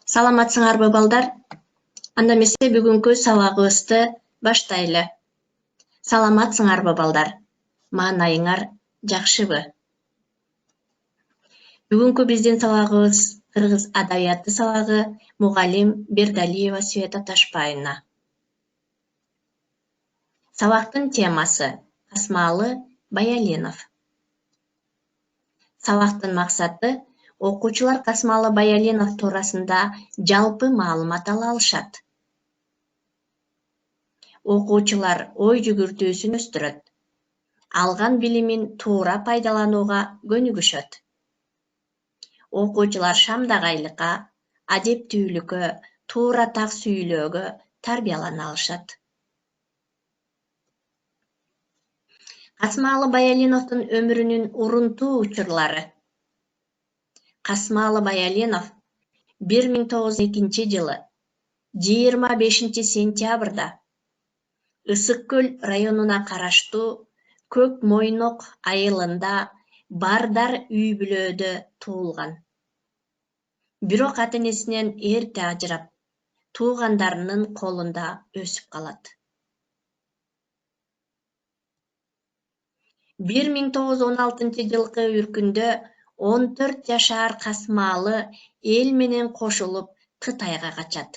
Саламатсыңарбы балдар? Анда эмесе бүгүнкү сабагыбызды баштайлы. Саламатсыңарбы балдар? Маанайыңар жакшыбы? Бүгүнкү биздин сабагыбыз кыргыз адабияты сабагы, мугалим Бердалиева Света Ташпайына. Сабактын темасы Касмалы Баяленов. Сабактын максаты окуучулар Касмалы Баяленов туурасында жалпы маалымат ала алышат. Окуучулар ой жүгүртүүсүн өстүрөт. Алган билимин туура пайдаланууга көнүгүшөт. Окуучулар шамдагайлыкка, адептүүлүккө, туура так сүйлөөгө тарбиялана алышат. Касмалы Баяленовдун өмүрүнүн урунтуу учурлары. Касмалы Баяленов 1902 жылы 25 сентябрда Ысык көл районуна караштуу Көк Мойнок айылында Бардар үй-бүлөдө туулган. Бирок ата-энесинен эрте ажырап, туугандарынын колунда өсүп калат. 1916 жылкы үркүндө 14 жашар Касмалы эл менен кошулуп Кытайга качат.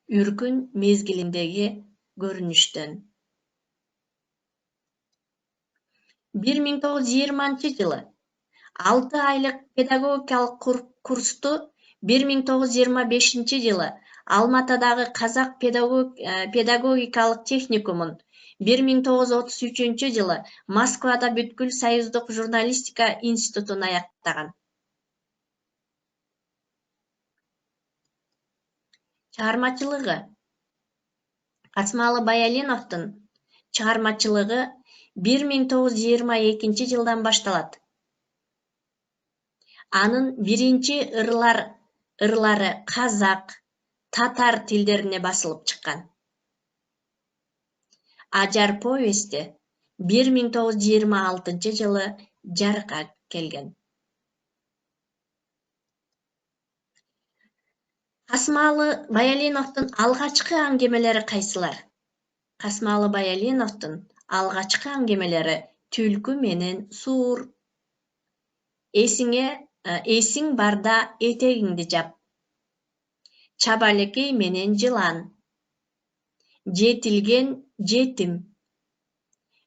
Үркүн мезгилиндеги көрүнүштөн. 1920 жылы 6 айлык педагогикалык курсту 1925 жылы Алматыдагы Казак педагогикалык техникумун, 1933 жылы Москвада Бүткүл Союздук журналистика институтун аяктаган. Чыгармачылыгы. Касмалы Баяленовдун чыгармачылыгы 1922 жылдан башталат. Анын биринчи ырлары казак, татар тилдерине басылып чыккан. Ажар повести 1926 жылы жарыкка келген. Касмалы Баяленовдун алгачкы аңгемелери кайсылар? Касмалы Баяленовдун алгачкы аңгемелери Түлкү менен Суур, Эсиң барда этегиңди жап, Чабалекей менен Жылан, Жетилген жетим,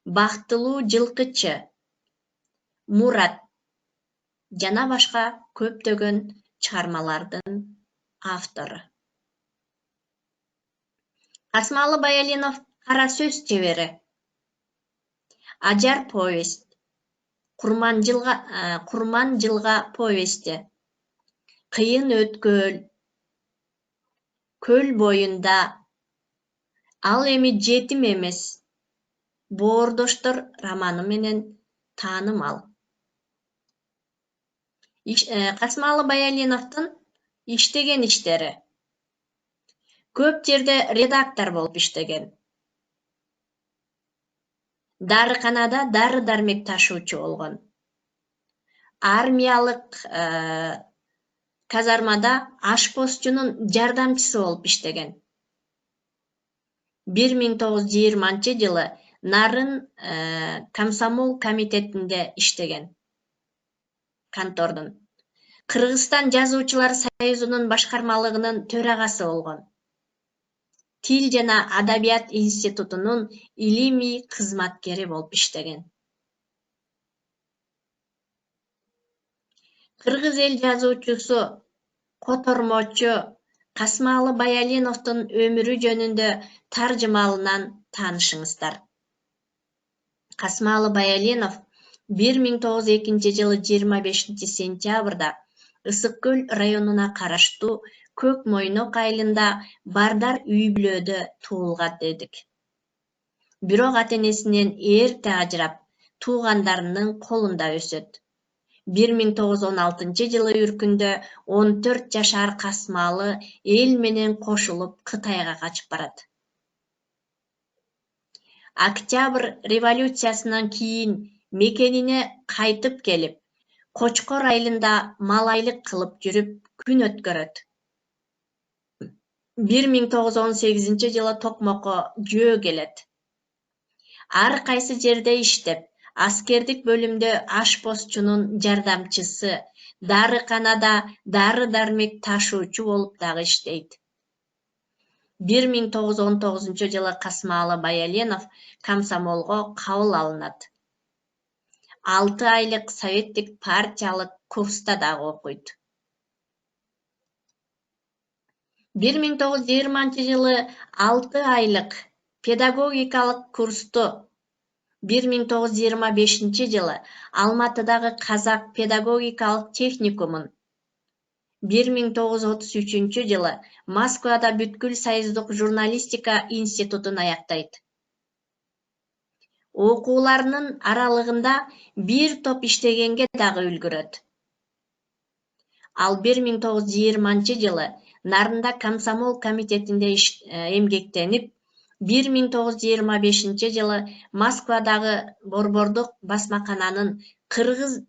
Бактылуу жылкычы, Мурат жана башка көптөгөн чыгармалардын автору. Касмалы Баяленов кара сөз чебери. Ажар повесть, Курман жылга повести, Кыйын өткөл, Көл боюнда, Ал эми жетим эмес, Боордоштор романы менен таанымал. Касмалы Баяленовдун иштеген иштери. Көп жерде редактор болуп иштеген. Дарыканада дары-дармек ташуучу болгон. Армиялык казармада ашпозчунун жардамчысы болуп иштеген. 1920 жылы Нарын комсомол комитетинде иштеген. Контордун. Кыргызстан жазуучулар союзунун башкармалыгынын төрагасы болгон. Тил жана адабият институтунун илимий кызматкери болуп иштеген. Кыргыз эл жазуучусу, котормочу Касмалы Баяленовдун өмүрү жөнүндө таржымалынан таанышыңыздар. Касмалы Баяленов 1902 жылы 25 сентябрда Ысык көл районуна караштуу Көк Мойнок айылында Бардар үй-бүлөдө туулган дедик. Бирок ата-энесинен эрте ажырап, туугандарынын колунда өсөт. 1916 жылы үркүндө 14 жашар Касмалы эл менен кошулуп Кытайга качып барат. Октябрь революциясынан кийин мекенине кайтып келип, Кочкор айылында малайлык кылып жүрүп күн өткөрөт. 1918-жылы Токмокко жөө келет. Ар кайсы жерде иштеп, аскердик бөлүмдө ашпозчунун жардамчысы, дарыканада дары-дармек ташуучу болуп дагы иштейт. 1919-жылы Касмаалы Баяленов комсомолго кабыл алынат. 6 айлык советтик партиялык курста дагы окуйт. 1920-жылы 6 айлык педагогикалык курсту 1925-жылы Алматыдагы Казак педагогикалык техникумун, 1933-жылы Москвада бүткүл союздук журналистика институтун аяктайт. Окууларынын аралыгында бир топ иштегенге дагы үлгүрөт. Ал 1920-жылы Нарында комсомол комитетинде эмгектенип, 1925-жылы Москвадагы Борбордук басмакананын кыргыз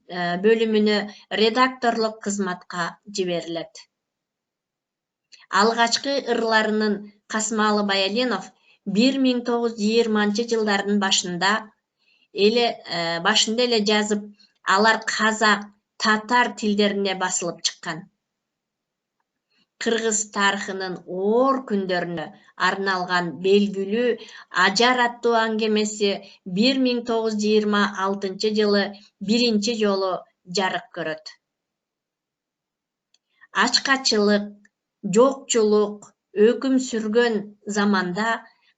бөлүмүнө редакторлук кызматка жиберилет. Алгачкы ырларынын Касмаалы Баяленов 1920-жылдардын башында эле жазып, алар казак, татар тилдерине басылып чыккан. Кыргыз тарыхынын оор күндөрүнө арналган белгилүү Ажар аттуу аңгемеси 1926-жылы биринчи жолу жарык көрөт. Ачкачылык, жокчулук өкүм сүргөн заманда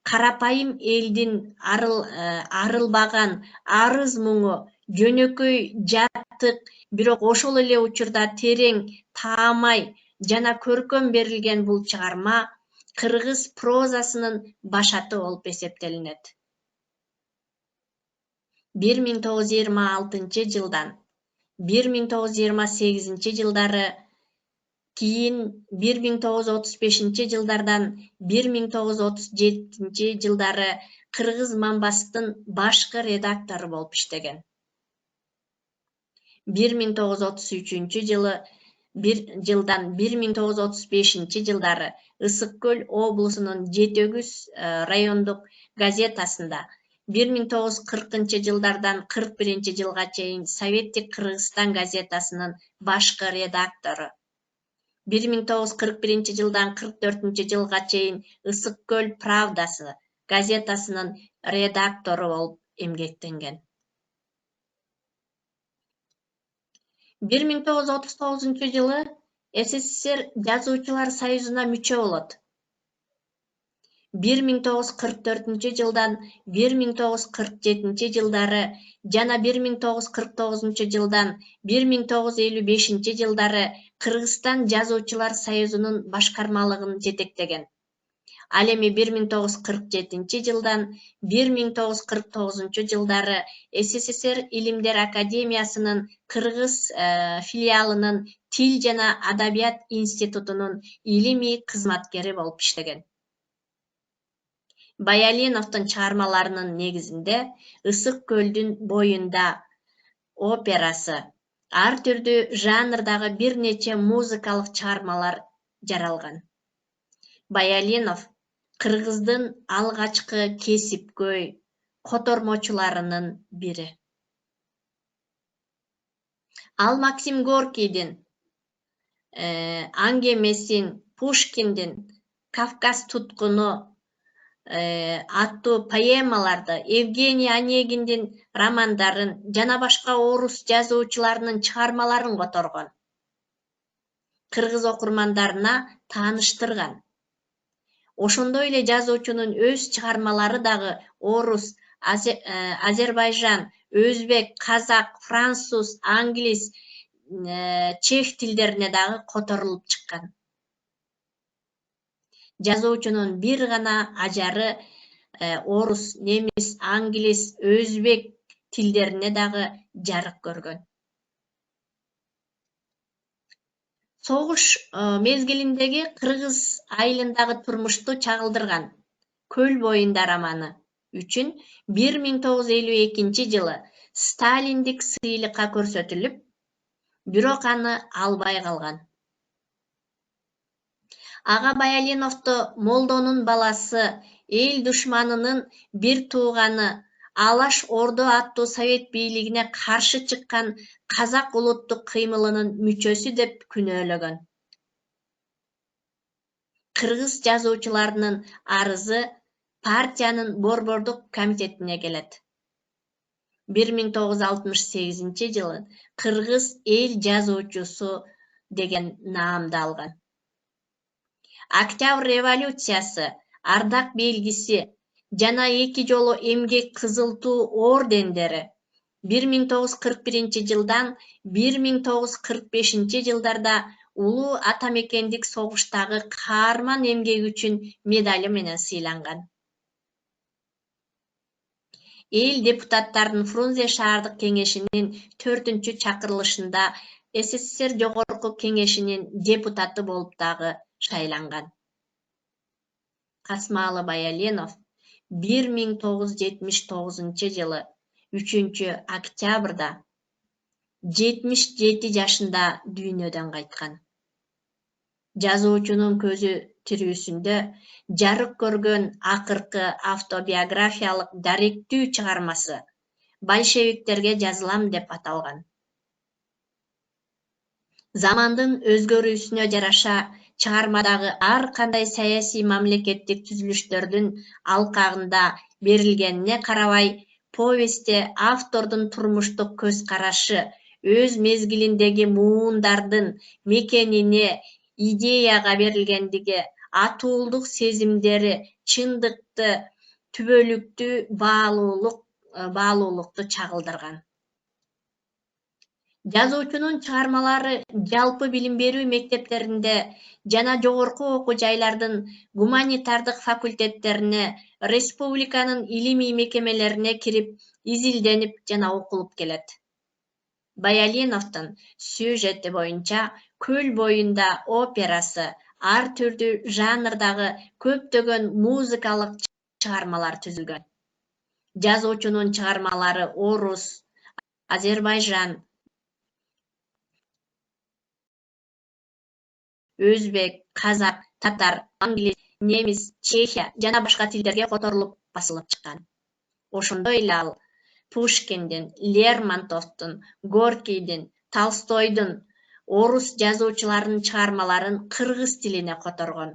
карапайым элдин арылбаган арыз-муңу жөнөкөй, жатык, бирок ошол эле учурда терең, таамай жана көркөм берилген бул чыгарма кыргыз прозасынын башаты болуп эсептелинет. 1926-жылдан 1928-жылдары, кийин 1935-жылдардан 1937-жылдары Кыргыз Мамбастын башкы редактору болуп иштеген. 1933-жылдан 1935-жылдары Ысык Көл облусунун Жетөгүз райондук газетасында, 1940-жылдардан 41-жылга чейин Советтик Кыргызстан газетасынын башкы редактору, 1941-жылдан 44-жылга чейин Ысык Көл Правдасы газетасынын редактору болуп эмгектенген. 1939-жылы СССР Жазуучулар союзуна мүчө болот. 1944-жылдан 1947-жылдары жана 1949-жылдан 1955-жылдары Кыргызстан Жазуучулар союзунун башкармалыгын жетектеген. Ал эми 1947-жылдан 1949-жылдары СССР Илимдер академиясынын Кыргыз филиалынын Тил жана Адабият институтунун илимий кызматкери болуп иштеген. Баяленовдун чыгармаларынын негизинде Ысык Көлдүн боюнда операсы, ар түрдүү жанрдагы бир нече музыкалык чыгармалар жаралган. Баяленов Кыргыздын алгачкы кесипкөй котормочуларынын бири. Ал Максим Горкийдин аңгемесин, Пушкиндин Кавказ туткуну аттуу поэмаларды, Евгений Онегиндин романдарын жана башка орус жазуучуларынын чыгармаларын которгон. Кыргыз окурмандарына тааныштырган. Ошондой эле жазуучунун өз чыгармалары дагы орус, азербайжан, өзбек, казак, француз, англис, чех тилдерине дагы которулуп чыккан. Жазуучунун бир гана ажары орус, немис, англис, өзбек тилдерине дагы жарык көргөн. Согуш мезгилиндеги Кыргыз айылындагы турмушту чагылдырган Көл боюнда романы үчүн 1952-жылы Сталиндик сыйлыкка көрсөтүлүп, бирок аны албай калган. Ага Баялиновду молдонун баласы, эл душманынын бир тууганы, Алаш Ордо аттуу совет бийлигине каршы чыккан казак улуттук кыймылынын мүчөсү деп күнөөлөгөн. Кыргыз жазуучуларынын арызы партиянын борбордук комитетине келет. 1968-жылы Кыргыз эл жазуучусу деген наамды алган. Октябрь революциясы, ардак белгиси жана 2 жолу эмгек кызыл туу ордендери 1941-жылдан 1945-жылдарда улуу атамекендик согуштагы каарман эмгеги үчүн медали менен сыйланган. Эл депутаттарынын Фрунзе шаардык кеңешинин 4-чакырылышында СССР Жогорку кеңешинин депутаты болуп дагы шайланган. Касмалы Баяленов 1979-жылы 3-октябрда 77 жашында дүйнөдөн кайткан. Жазуучунун көзү тирүүсүндө жарык көргөн акыркы автобиографиялык даректүү чыгармасы «Большевиктерге жазылам» деп аталган. Замандын өзгөрүүсүнө жараша чыгармадагы ар кандай саясий мамлекеттик түзүлүштөрдүн алкагында берилгенине карабай, повестте автордун турмуштук көз карашы, өз мезгилиндеги муундардын мекенине, идеяга берилгендиги, атуулдук сезимдери, чындыкты, түбөлүктүү баалуулукту чагылдырган. Жазуучунун чыгармалары жалпы билим берүү мектептеринде жана жогорку окуу жайлардын гуманитардык факультеттерине, республиканын илимий мекемелерине кирип, изилденип жана окулуп келет. Баялиновдун сюжети боюнча Көл боюнда операсы, ар түрдүү жанрдагы көптөгөн музыкалык чыгармалар түзүлгөн. Жазуучунун чыгармалары орус, Азербайжан, өзбек, казак, татар, англис, немис, чехия жана башка тилдерге которулуп басылып чыккан. Ошондой эле ал Пушкиндин, Лермонтовдун, Горкийдин, Толстойдун, орус жазуучуларынын чыгармаларын кыргыз тилине которгон.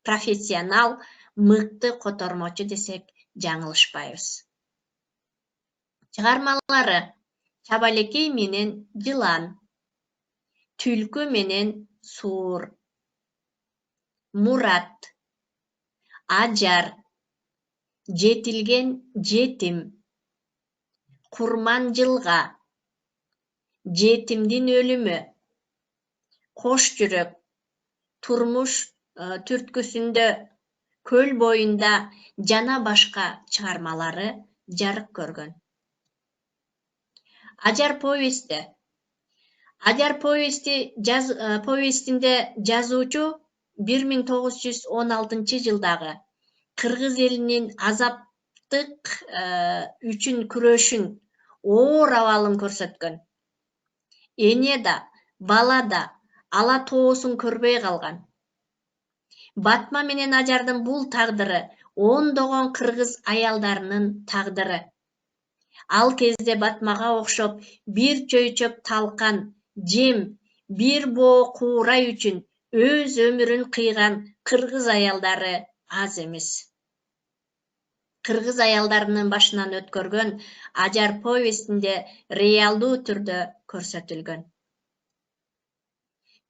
Профессионал, мыкты котормочу десек жаңылышпайбыз. Чыгармалары Чабалекей менен Жылан, Түлкү менен Суур, Мурат, Ажар, Жетилген жетим, Курман жылга, Жетимдин өлүмү, Кош жүрөк, Турмуш түрткүсүндө, Көл боюнда жана башка чыгармалары жарык көргөн. Ажар повести. Ажар повестинде жазуучу 1916-жылдагы Кыргыз элинин азаптык үчүн күрөшүн, оор абалын көрсөткөн. Эне да, бала да ала тоосун көрбөй калган. Батма менен Ажардын бул тагдыры ондогон кыргыз аялдарынын тагдыры. Ал кезде Батмага окшоп бир чөйчөк талкан, жем, бир боо куурай үчүн өз өмүрүн кыйган кыргыз аялдары аз эмес. Кыргыз аялдарынын башынан өткөргөн Ажар повестинде реалдуу түрдө көрсөтүлгөн.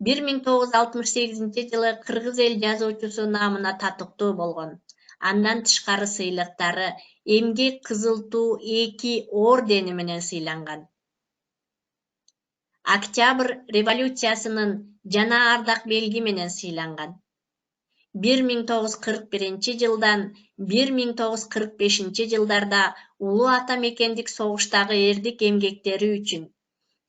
1968-жылы Кыргыз эл жазуучусу наамына татыктуу болгон. Андан тышкары сыйлыктары Эмгек кызыл туу 2 ордени менен сыйланган. Октябрь революциясынын жана ардак белги менен сыйланган. 1941-жылдан 1945-жылдарда улуу атамекендик согуштагы эрдик эмгектери үчүн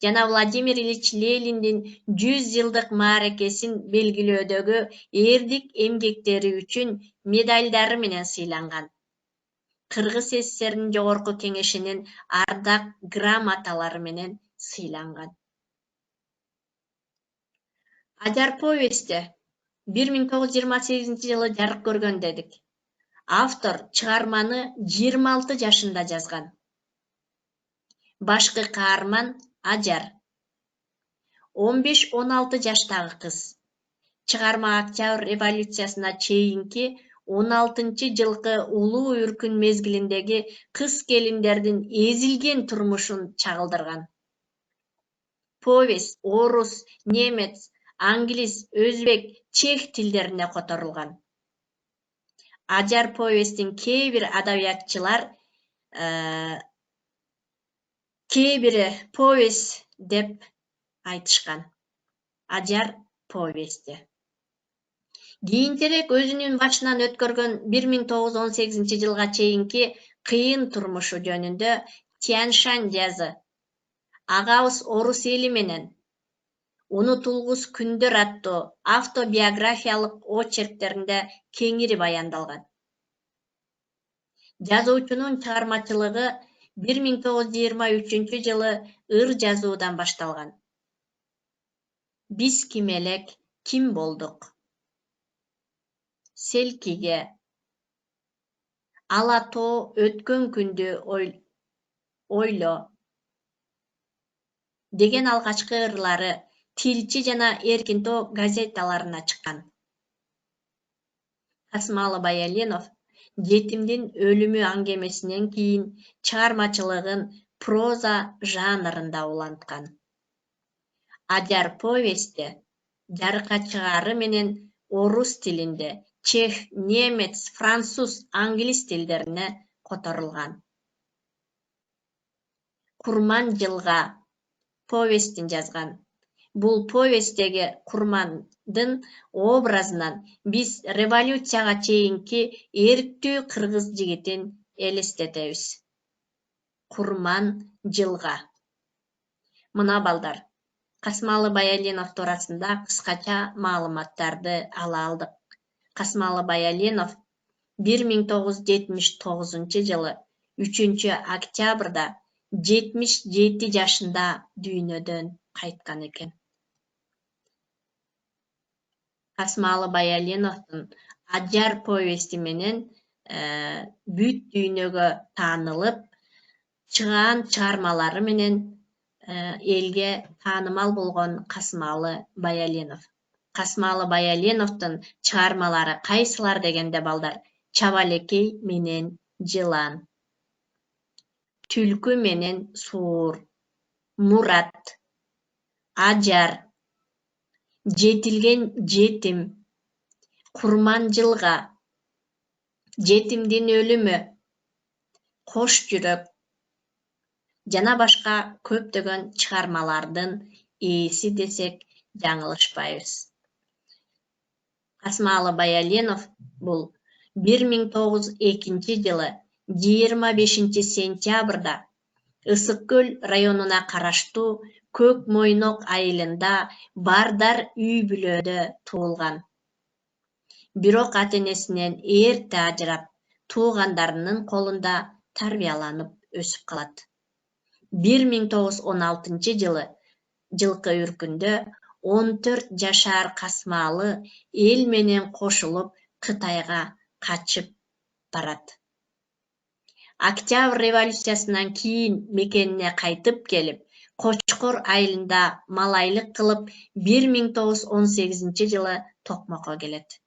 жана Владимир Ильич Лениндин 100 жылдык мааракесин белгилөөдөгү эрдик эмгектери үчүн медалдары менен сыйланган. Кыргыз СССРнин жогорку кеңешинин ардак грамоталары менен сыйланган. Ажар повести 1928-жылы жарык көргөн дедик. Автор чыгарманы 26 жашында жазган. Башкы каарман Ажар. 15-16 жаштагы кыз. Чыгарма Октябрь революциясына чейинки 16-жылкы улуу үркүн мезгилиндеги кыз-келиндердин эзилген турмушун чагылдырган. Повесть орус, немец, англис, өзбек, чех тилдерине которулган. Ажар повестин кээ бир адабиятчылар кээ бири повесть деп айтышкан. Ажар повести. Кийинчерээк өзүнүн башынан өткөргөн 1918-жылга чейинки кыйын турмушу жөнүндө Тянь-Шань жазы, Агабыз орус эли менен, Унутулгус күндөр аттуу автобиографиялык очерктеринде кеңири баяндалган. Жазуучунун чыгармачылыгы 1923-жылы ыр жазуудан башталган. Биз ким элек, ким болдук? Селкиге, Ала тоо өткөн күндү ойло деген алгачкы ырлары Тилчи жана Эркин тоо газеталарына чыккан. Касымалы Баяленов жетимдин өлүмү аңгемесинен кийин чыгармачылыгын проза жанрында уланткан. Ажар повести жарыкка чыгаары менен орус тилинде, чех, немец, француз, англис тилдерине которулган. Курман жылга повестин жазган. Бул повестеги Курмандын образынан биз революцияга чейинки эрктүү кыргыз жигитин элестетебиз. Курман жылга. Мына балдар, Касымалы Баяленов туурасында кыскача маалыматтарды ала алдык. Касымалы Баяленов 1979-жылы 3-октябрда 77 жашында дүйнөдөн кайткан экен. Касымалы Баяленовдун Ажар повести менен бүт дүйнөгө таанылып, чыгаан чыгармалары менен элге таанымал болгон Касымалы Баяленов. Касымалы Баяленовдун чыгармалары кайсылар дегенде балдар, Чабалекей менен Жылан, Түлкү менен Суур, Мурат, Ажар, Жетилген жетим, Курман жылга, Жетимдин өлүмү, Кош жүрөк жана башка көптөгөн чыгармалардын ээси десек жаңылышпайбыз. Касымалы Баяленов бул 1902-жылы 25-сентябрда Ысык көл районуна караштуу Көк Мойнок айылында Бардар үй-бүлөдө туулган. Бирок ата-энесинен эрте ажырап, туугандарынын колунда тарбияланып өсүп калат. 1916-жылы жылкы үркүндө 14 жашар Касымалы эл менен кошулуп Кытайга качып барат. Октябрь революциясынан кийин мекенине кайтып келип, Кочкор айылында малайлык кылып 1918-жылы Токмокко келет.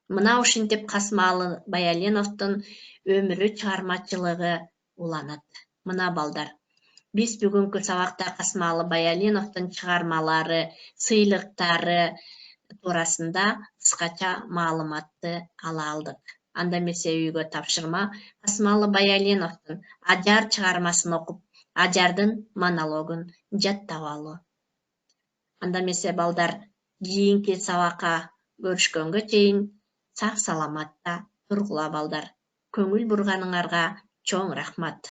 Мына ушинтип Касымалы Баяленовдун өмүрү чыгармачылыгы уланат. Мына балдар, биз бүгүнкү сабакта Касымалы Баяленовдун чыгармалары, сыйлыктары туурасында кыскача маалыматты ала алдык. Анда эмесе үйгө тапшырма Касымалы Баяленовдун Ажар чыгармасын окуп, Ажардын монологун жаттап алуу. Анда эмесе балдар, кийинки сабакка көрүшкөнгө чейин сак саламатта тургула балдар. Көңүл бурганыңарга чоң рахмат.